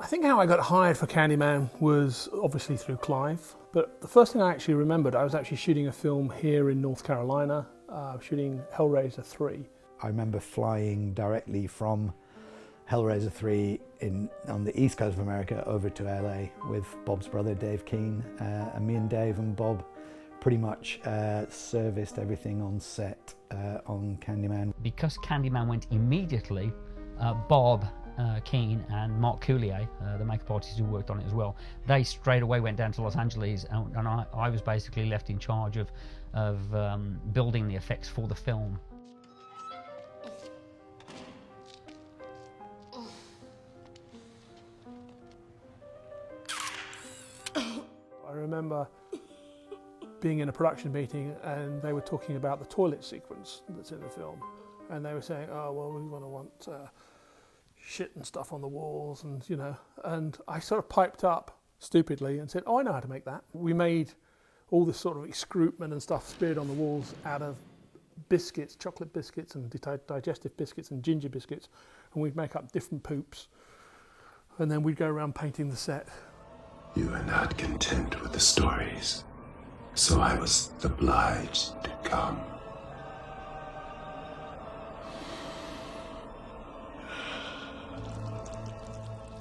I think how I got hired for Candyman was obviously through Clive, but the first thing I actually remembered, I was actually shooting a film here in North Carolina, shooting Hellraiser 3. I remember flying directly from Hellraiser 3 on the east coast of America over to LA with Bob's brother Dave Keane, and me and Dave and Bob pretty much serviced everything on set on Candyman. Because Candyman went immediately, Bob Keane and Mark Coulier, the makeup artists who worked on it as well, they straight away went down to Los Angeles, and I was basically left in charge of building the effects for the film. I remember being in a production meeting and they were talking about the toilet sequence that's in the film, and they were saying, oh well, we want shit and stuff on the walls, and you know, and I sort of piped up stupidly and said, oh, I know how to make that. We made all this sort of excrement and stuff speared on the walls out of biscuits, chocolate biscuits and digestive biscuits and ginger biscuits, and we'd make up different poops, and then we'd go around painting the set. You were not content with the stories, so I was obliged to come.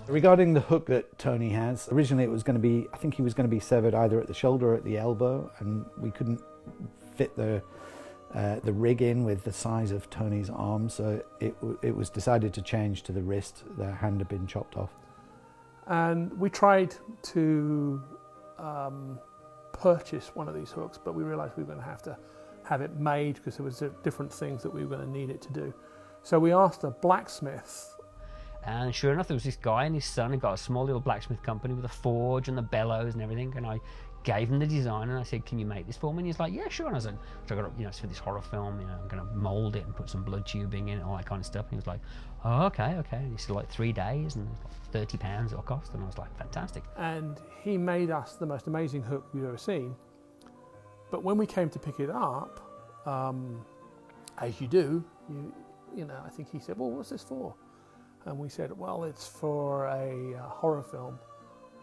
Regarding the hook that Tony has, originally it was going to be, I think he was going to be severed either at the shoulder or at the elbow, and we couldn't fit the rig in with the size of Tony's arm, so it was decided to change to the wrist. The hand had been chopped off. And we tried to purchase one of these hooks, but we realised we were going to have it made because there was different things that we were going to need it to do. So we asked a blacksmith. And sure enough, there was this guy and his son who got a small little blacksmith company with a forge and the bellows and everything. And I gave him the design and I said, can you make this for me? And he's like, yeah, sure. And I said, so I got, it's for this horror film, I'm going to mould it and put some blood tubing in it, all that kind of stuff. And he was like, oh, okay. And he said, like 3 days and like £30 it'll cost. And I was like, fantastic. And he made us the most amazing hook we've ever seen. But when we came to pick it up, as you do, I think he said, well, what's this for? And we said, well, it's for a horror film,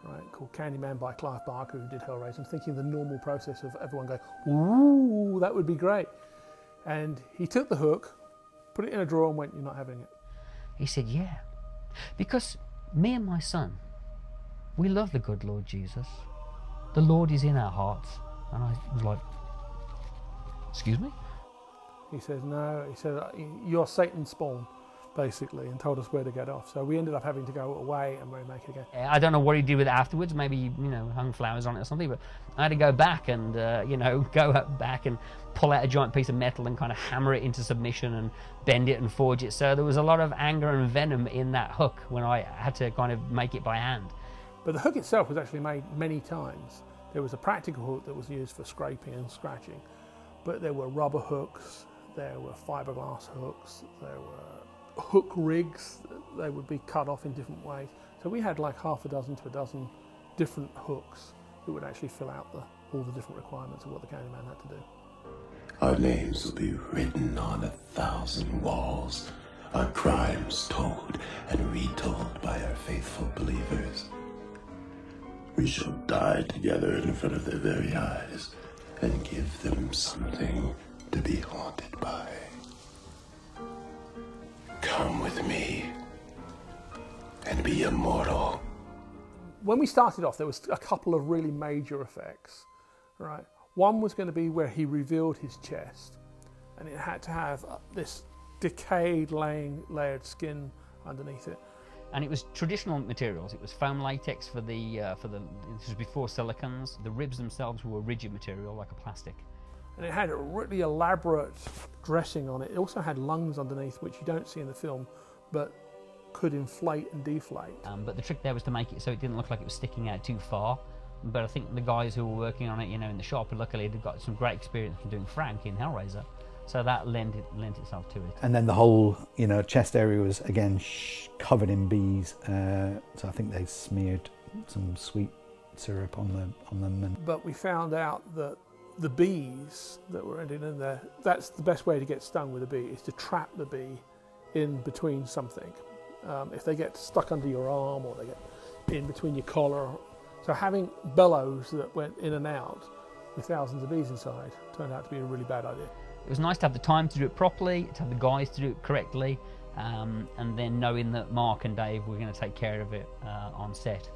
right, called Candyman by Clive Barker, who did Hellraiser. I'm thinking the normal process of everyone going, ooh, that would be great. And he took the hook, put it in a drawer and went, you're not having it. He said, yeah, because me and my son, we love the good Lord Jesus. The Lord is in our hearts. And I was like, excuse me? He says, no, he said, you're Satan's spawn, basically, and told us where to get off. So we ended up having to go away and remake it again. I don't know what he did with it afterwards. Maybe he, hung flowers on it or something. But I had to go back and, go back and pull out a giant piece of metal and kind of hammer it into submission and bend it and forge it. So there was a lot of anger and venom in that hook when I had to kind of make it by hand. But the hook itself was actually made many times. There was a practical hook that was used for scraping and scratching, but there were rubber hooks, there were fiberglass hooks, there were hook rigs. They would be cut off in different ways. So we had like half a dozen to a dozen different hooks that would actually fill out all the different requirements of what the Candyman had to do. Our names will be written on 1,000 walls, our crimes told and retold by our faithful believers. We shall die together in front of their very eyes and give them something to be haunted by. Come with me and be immortal. When we started off, there was a couple of really major effects, right? One was going to be where he revealed his chest, and it had to have this decayed layered skin underneath it. And it was traditional materials. It was foam latex for the this was before silicons. The ribs themselves were a rigid material like a plastic. And it had a really elaborate dressing on it. It also had lungs underneath, which you don't see in the film, but could inflate and deflate. But the trick there was to make it so it didn't look like it was sticking out too far. But I think the guys who were working on it, in the shop, luckily they'd got some great experience from doing Frank in Hellraiser. So that lent itself to it. And then the whole, chest area was, again, covered in bees. So I think they smeared some sweet syrup on them. But we found out that the bees that were ending in there, that's the best way to get stung with a bee, is to trap the bee in between something. If they get stuck under your arm or they get in between your collar. So having bellows that went in and out with thousands of bees inside turned out to be a really bad idea. It was nice to have the time to do it properly, to have the guys to do it correctly, and then knowing that Mark and Dave were going to take care of it on set.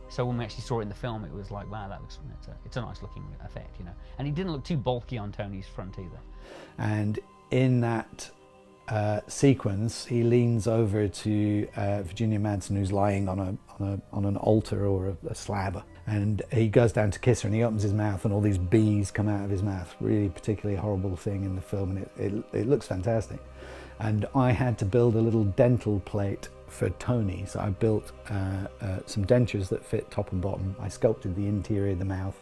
So when we actually saw it in the film, it was like, wow, that looks, it's a nice looking effect, you know. And it didn't look too bulky on Tony's front either. And in that sequence, he leans over to Virginia Madsen, who's lying on an altar or a slab, and he goes down to kiss her, and he opens his mouth, and all these bees come out of his mouth. Really particularly horrible thing in the film, and it looks fantastic. And I had to build a little dental plate for Tony, so I built some dentures that fit top and bottom. I sculpted the interior of the mouth.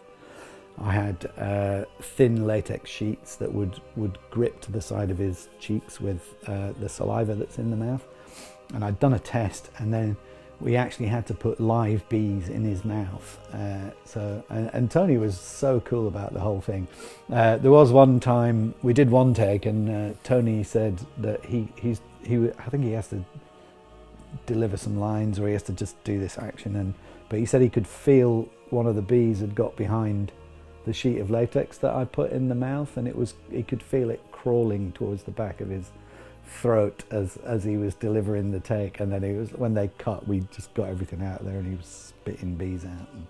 I had thin latex sheets that would grip to the side of his cheeks with the saliva that's in the mouth. And I'd done a test, and then we actually had to put live bees in his mouth. And Tony was so cool about the whole thing. There was one time we did one take, and Tony said that I think he has to deliver some lines, or he has to just do this action, but he said he could feel one of the bees had got behind the sheet of latex that I put in the mouth, and he could feel it crawling towards the back of his throat as he was delivering the take. And then when they cut, we just got everything out of there, and he was spitting bees out, and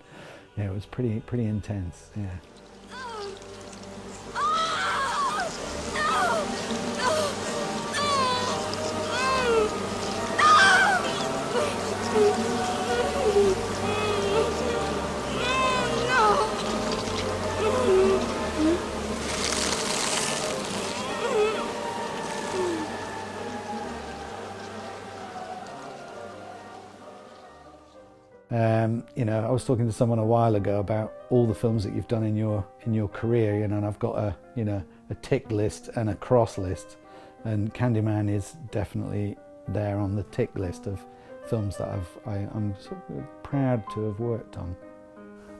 yeah, it was pretty intense. Yeah. You know, I was talking to someone a while ago about all the films that you've done in your career, you know, and I've got a tick list and a cross list, and Candyman is definitely there on the tick list of films that I'm sort of proud to have worked on.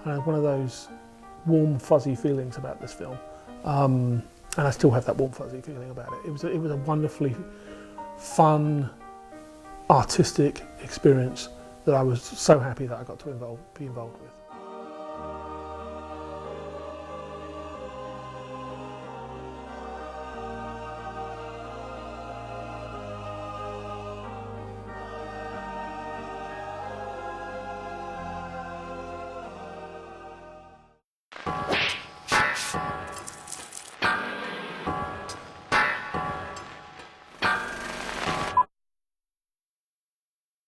I had one of those warm, fuzzy feelings about this film, and I still have that warm, fuzzy feeling about it. It was a wonderfully fun, artistic experience that I was so happy that I got to be involved with.